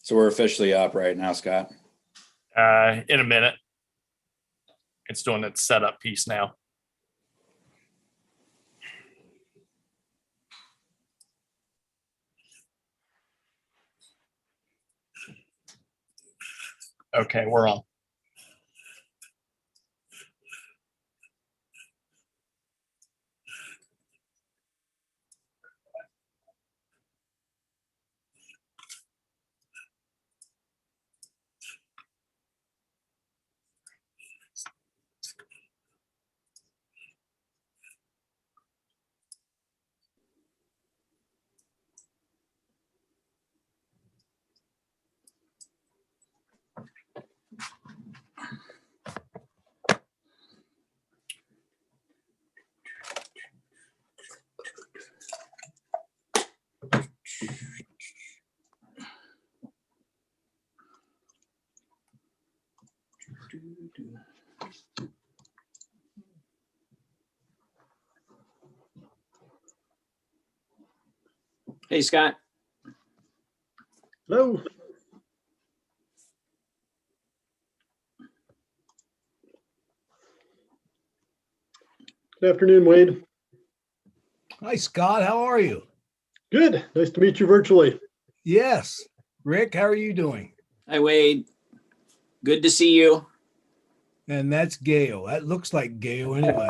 So we're officially up right now, Scott. In a minute. It's doing its setup piece now. Okay, we're on. Hey, Scott. Hello. Good afternoon, Wade. Hi, Scott. How are you? Good. Nice to meet you virtually. Yes. Rick, how are you doing? Hi, Wade. Good to see you. And that's Gail. That looks like Gail anyway.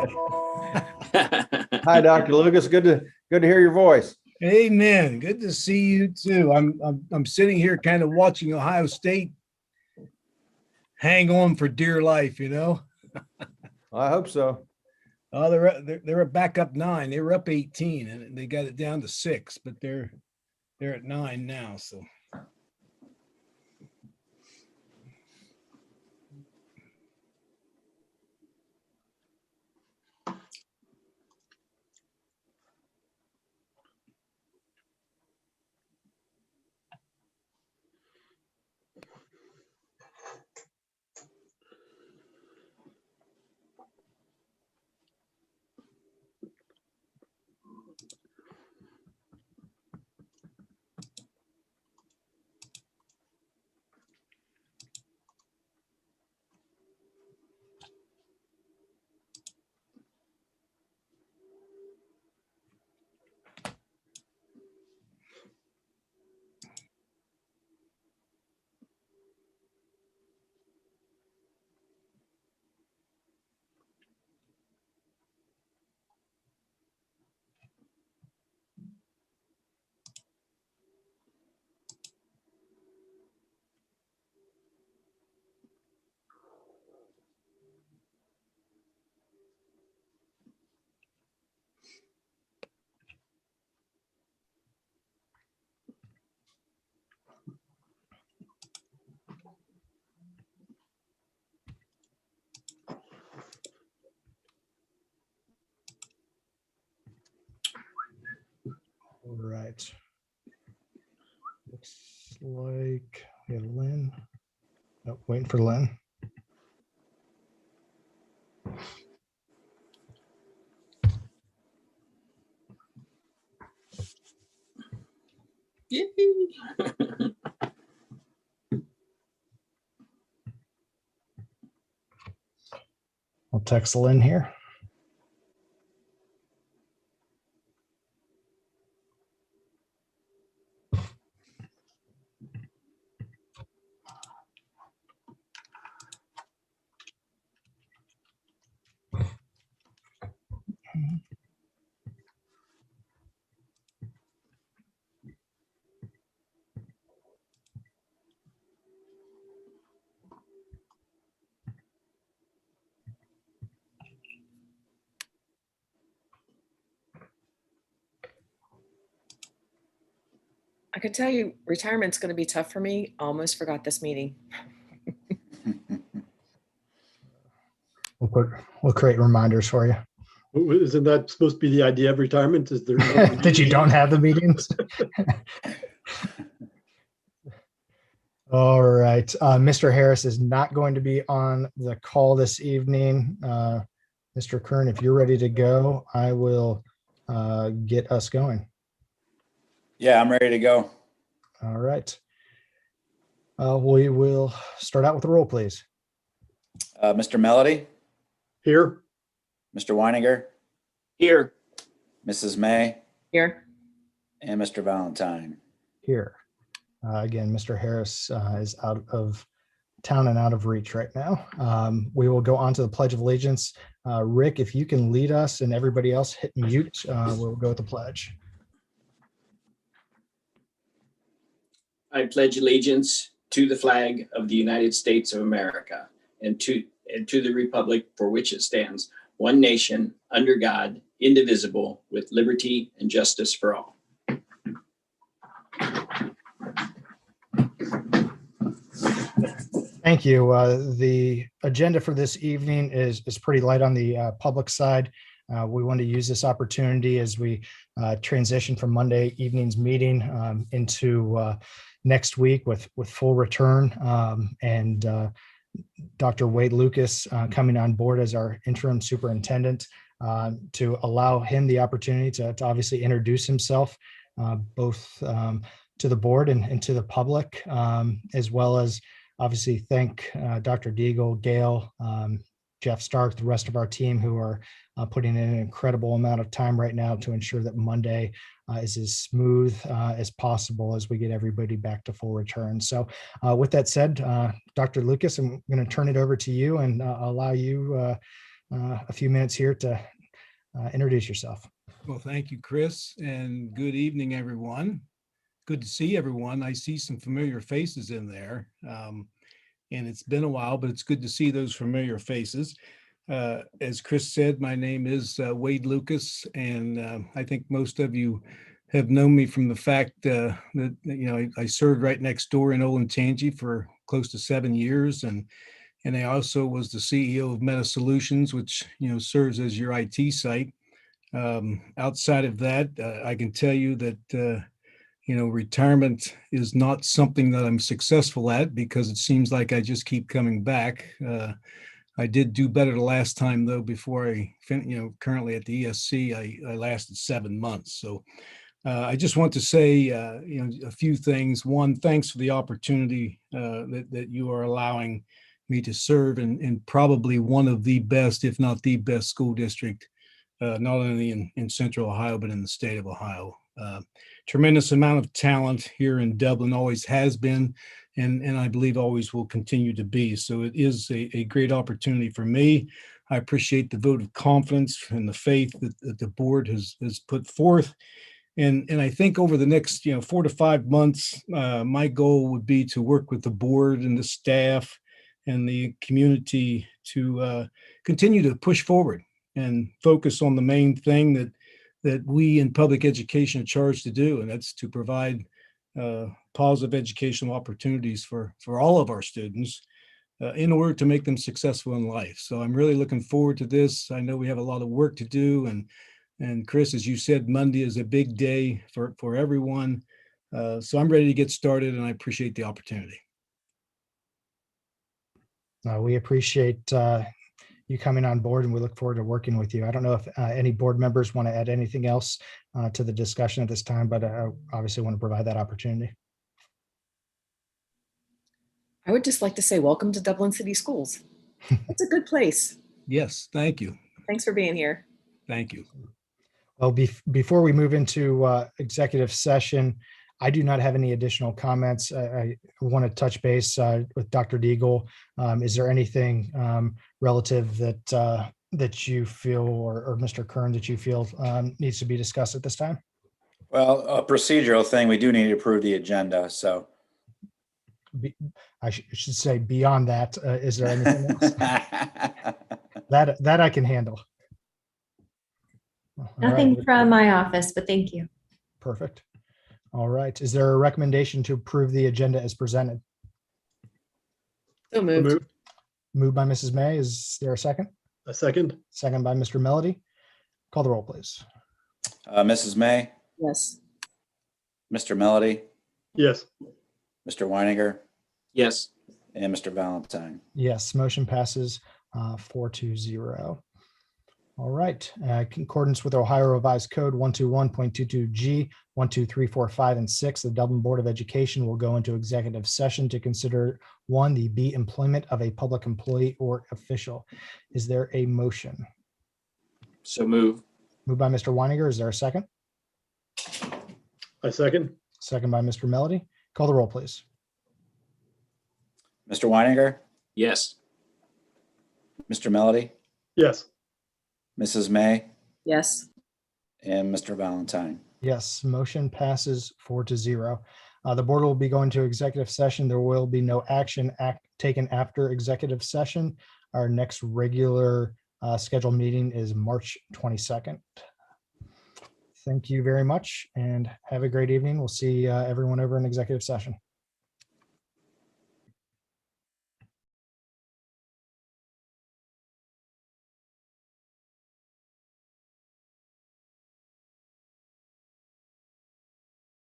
Hi, Dr. Lucas. Good to hear your voice. Amen. Good to see you too. I'm sitting here kind of watching Ohio State hang on for dear life, you know. I hope so. Oh, they're back up 9. They were up 18 and they got it down to 6, but they're at 9 now. So all right. Looks like we have Lynn. Oh, waiting for Lynn. I'll text Lynn here. I could tell you retirement's going to be tough for me. Almost forgot this meeting. We'll create reminders for you. Isn't that supposed to be the idea of retirement? Is there That you don't have the meetings? All right. Mr. Harris is not going to be on the call this evening. Mr. Kern, if you're ready to go, I will get us going. Yeah, I'm ready to go. All right. We will start out with the roll, please. Mr. Melody, Here, Mr. Weininger, Here. Mrs. May, Here. and Mr. Valentine. Here. Again, Mr. Harris is out of town and out of reach right now. We will go on to the Pledge of Allegiance. Rick, if you can lead us and everybody else hit mute, we'll go with the pledge. I pledge allegiance to the flag of the United States of America and to the republic for which it stands, one nation, under God, indivisible, with liberty and justice for all. Thank you. The agenda for this evening is pretty light on the public side. We want to use this opportunity as we transition from Monday evening's meeting into next week with full return, and Dr. Wade Lucas coming on board as our interim superintendent, to allow him the opportunity to obviously introduce himself both to the board and to the public, as well as obviously thank Dr. Deagle, Gail, Jeff Stark, the rest of our team who are putting in an incredible amount of time right now to ensure that Monday is as smooth as possible as we get everybody back to full return. So with that said, Dr. Lucas, I'm going to turn it over to you and allow you a few minutes here to introduce yourself. Well, thank you, Chris, and good evening, everyone. Good to see everyone. I see some familiar faces in there, and it's been a while, but it's good to see those familiar faces. As Chris said, my name is Wade Lucas, and I think most of you have known me from the fact that I served right next door in Olentangy for close to 7 years, and I also was the CEO of Meta Solutions, which serves as your IT site. Outside of that, I can tell you that retirement is not something that I'm successful at, because it seems like I just keep coming back. I did do better the last time, though. Before I, currently at the ESC, I lasted 7 months. So I just want to say, a few things. One, thanks for the opportunity that you are allowing me to serve in probably one of the best, if not the best, school district, not only in Central Ohio, but in the state of Ohio. Tremendous amount of talent here in Dublin, always has been, and I believe always will continue to be. So it is a great opportunity for me. I appreciate the vote of confidence and the faith that the board has put forth. And I think over the next 4 to 5 months, my goal would be to work with the board and the staff and the community to continue to push forward and focus on the main thing that we in public education are charged to do, and that's to provide positive educational opportunities for all of our students in order to make them successful in life. So I'm really looking forward to this. I know we have a lot of work to do, and Chris, as you said, Monday is a big day for everyone. So I'm ready to get started, and I appreciate the opportunity. We appreciate you coming on board, and we look forward to working with you. I don't know if any board members want to add anything else to the discussion at this time, but I obviously want to provide that opportunity. I would just like to say welcome to Dublin City Schools. It's a good place. Yes, thank you. Thanks for being here. Thank you. Well, before we move into executive session, I do not have any additional comments. I want to touch base with Dr. Deagle. Is there anything relative that you feel, or Mr. Kern, that you feel needs to be discussed at this time? Well, a procedural thing, we do need to approve the agenda, so. I should say beyond that, is there anything else? That I can handle. All Nothing right. from my office, but thank you. Perfect. All right. Is there a recommendation to approve the agenda as presented? So moved. Moved by Mrs. May. Is there a second? a second. Second by Mr. Melody. Call the roll, please. Mrs. May, Yes. Mr. Melody, Yes, Mr. Weininger, Yes. and Mr. Valentine. Yes, motion passes 4-0. All right. In accordance with Ohio Revised Code 121.22G, 1, 2, 3, 4, 5, and 6, the Dublin Board of Education will go into executive session to consider 1, the B, employment of a public employee or official. Is there a motion? So move. Moved by Mr. Weininger. Is there a second? I second. Second by Mr. Melody. Call the roll, please. Mr. Weininger, Yes. Mr. Melody, Yes. Mrs. May, Yes. and Mr. Valentine. Yes, motion passes 4-0. The board will be going to executive session. There will be no action taken after executive session. Our next regular scheduled meeting is March 22nd. Thank you very much and have a great evening. We'll see everyone over in executive session.